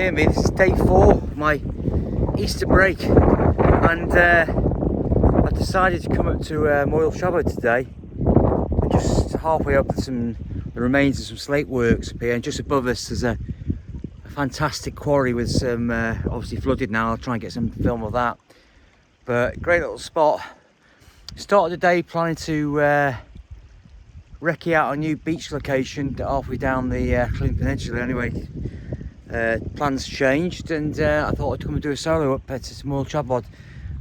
hear me, this is day 4 of my Easter break, and I decided to come up to Moel Siabod today. I'm just halfway up to the remains of some slate works up here, and just above us there's a fantastic quarry with some, obviously flooded now. I'll try and get some film of that, but great little spot. Started the day planning to recce out a new beach location halfway down the Clean Peninsula. Anyway, plans changed, and I thought I'd come and do a solo up to Moel Siabod.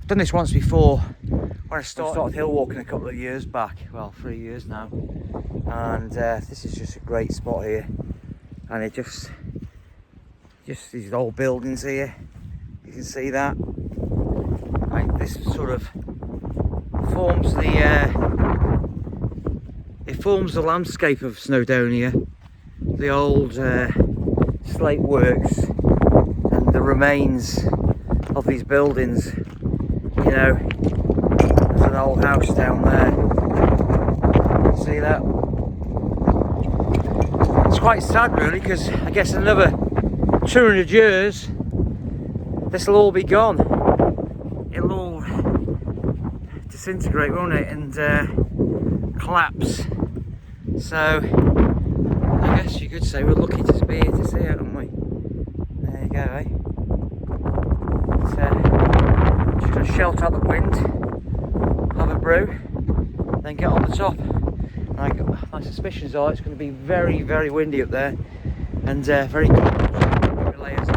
I've done this once before when I started hill walking a couple of years back, well 3 years now, and this is just a great spot here, and it just these old buildings here, you can see that. Like, this sort of forms the landscape of Snowdonia, the old slate works and the remains of these buildings. You know, there's an old house down there. See that? It's quite sad really, because I guess another 200 years this will all be gone. It'll all disintegrate, won't it, and collapse. So I guess you could say we're lucky to be here to see it, aren't we? There you go, eh? But, just going to shelter out the wind, have a brew, then get on the top. My suspicions are it's going to be very, very windy up there, and very layers.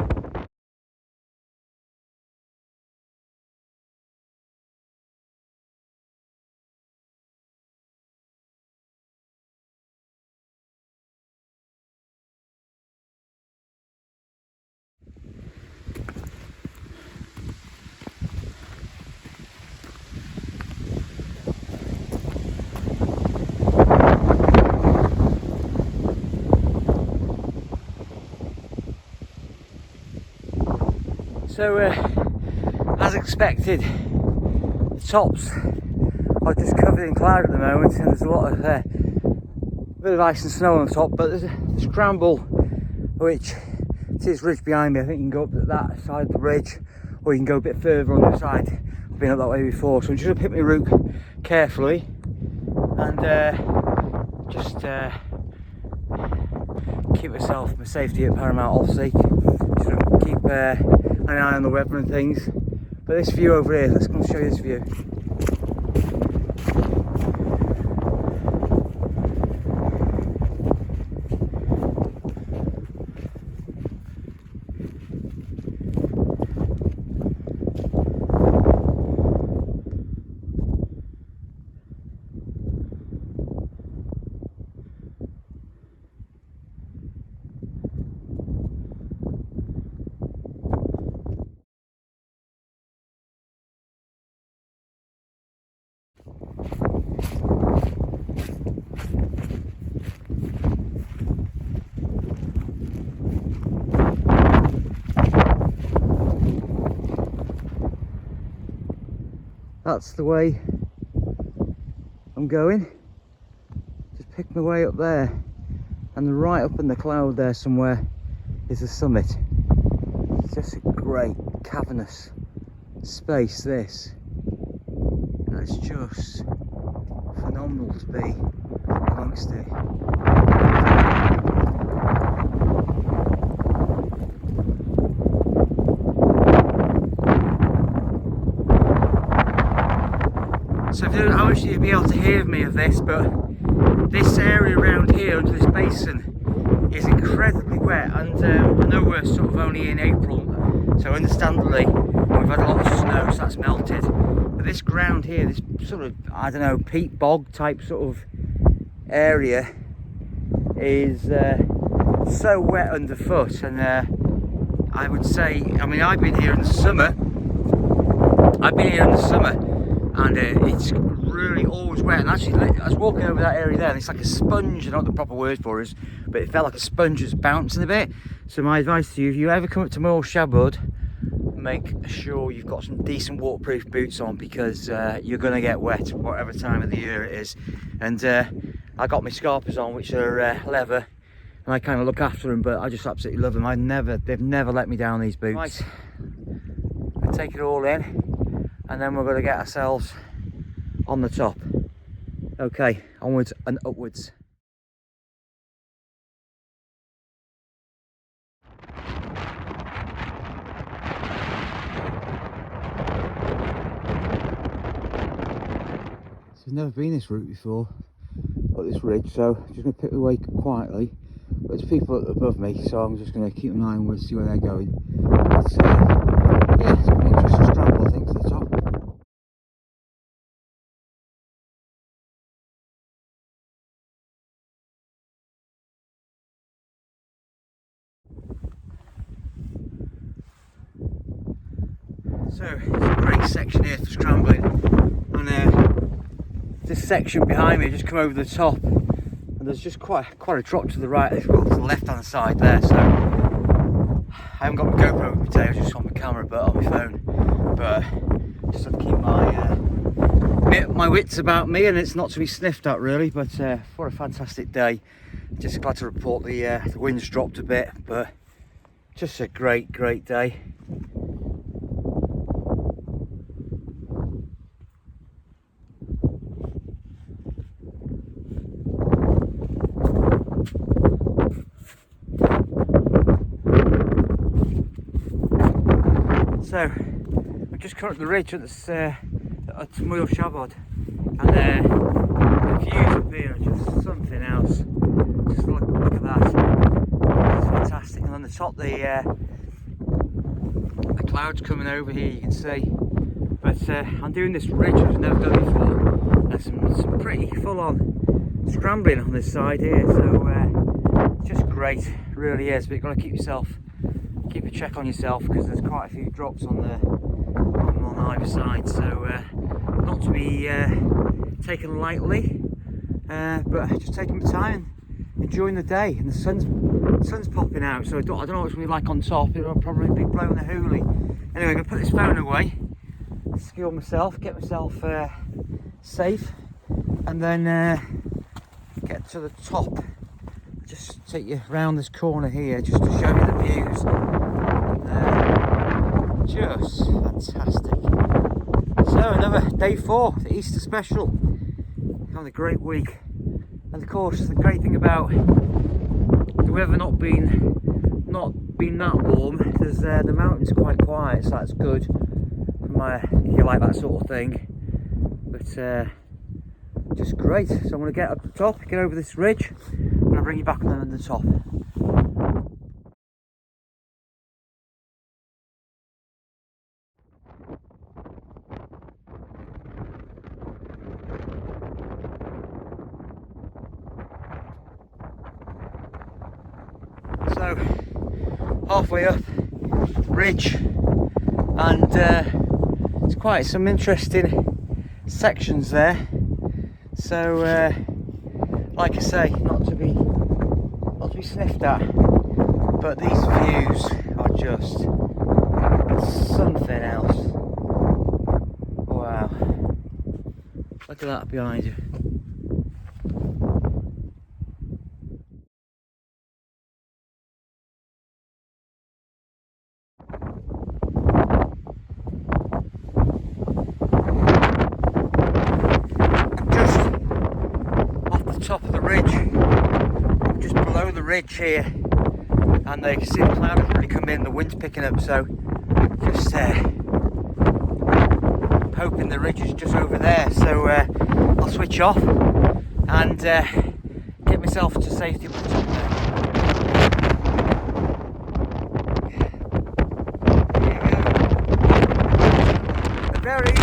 So, as expected, the tops are just covered in cloud at the moment, and there's a lot of bit of ice and snow on the top. But there's a Scramble, which see this ridge behind me. I think you can go up that side of the ridge, or you can go a bit further on the side. I've been up that way before, so I'm just going to pick my route carefully and just keep my safety at paramount, obviously. Just keep an eye on the weather and things. But this view over here, let's go and show you this view. That's the way I'm going. Just pick my way up there, and right up in the cloud there somewhere is the summit. It's just a great cavernous space, this. And it's just phenomenal to be amongst it. So I don't know how much you'll be able to hear me of this, but this area around here under this basin is incredibly wet, and I know we're sort of only in April, so understandably we've had a lot of snow, so that's melted. But this ground here, this sort of, I don't know, peat bog type sort of area is so wet underfoot, and I would say, I mean, I've been here in the summer, and it's really always wet. And actually, I was walking over that area there, and it's like a sponge. I don't know what the proper word for it is, but it felt like a sponge that's bouncing a bit. So my advice to you, if you ever come up to Moel Siabod, make sure you've got some decent waterproof boots on, because you're going to get wet whatever time of the year it is. And I got my scarpers on, which are leather, and I kind of look after them, but I just absolutely love them. They've never let me down, these boots. Right, we'll take it all in, and then we're going to get ourselves on the top. Okay, onwards and upwards. So I've never been this route before, up this ridge, so I'm just going to pick the way quietly. But there's people above me, so I'm just going to keep an eye on see where they're going. But, yeah, it's going to be an interesting scramble, I think, to the top. So it's a great section here for scrambling, and this section behind me just come over the top, and there's just quite a drop to the right, well, to the left hand side there. So I haven't got my GoPro with me today, I was just on my camera, but on my phone. But just have to keep my wits about me, and it's not to be sniffed at really. But what a fantastic day! Just glad to report the wind's dropped a bit, but just a great day. So we've just come up the ridge at this at Moel Siabod, and the views up here are just something else. Just look at that, it's fantastic. And on the top, the clouds coming over here, you can see. But I'm doing this ridge I've never done before. There's some pretty full-on scrambling on this side here, so it's just great, it really is. But you've got to keep a check on yourself, because there's quite a few drops on either side, so not to be taken lightly, but just taking my time and enjoying the day. And the sun's popping out, so I don't know what it's going to be like on top. It'll probably be blowing the hoolie. Anyway, I'm going to put this phone away, secure myself, get myself safe, and then get to the top. Just take you around this corner here just to show you the views. Just fantastic. So another day 4, the Easter special. Having a great week. And of course, the great thing about the weather not being that warm, there's the mountains are quite quiet, so that's good if you like that sort of thing. But just great. So I'm going to get up the top, get over this ridge, and I'll bring you back on the top. So halfway up the ridge, and it's quite some interesting sections there. So like I say, not to be sniffed at, but these views are just something else. Wow, look at that behind you. Top of the ridge, just below the ridge here, and you can see the cloud has really come in, the wind's picking up, so just hoping the ridge is just over there. So I'll switch off and get myself to safety up the top there. Here we go. A very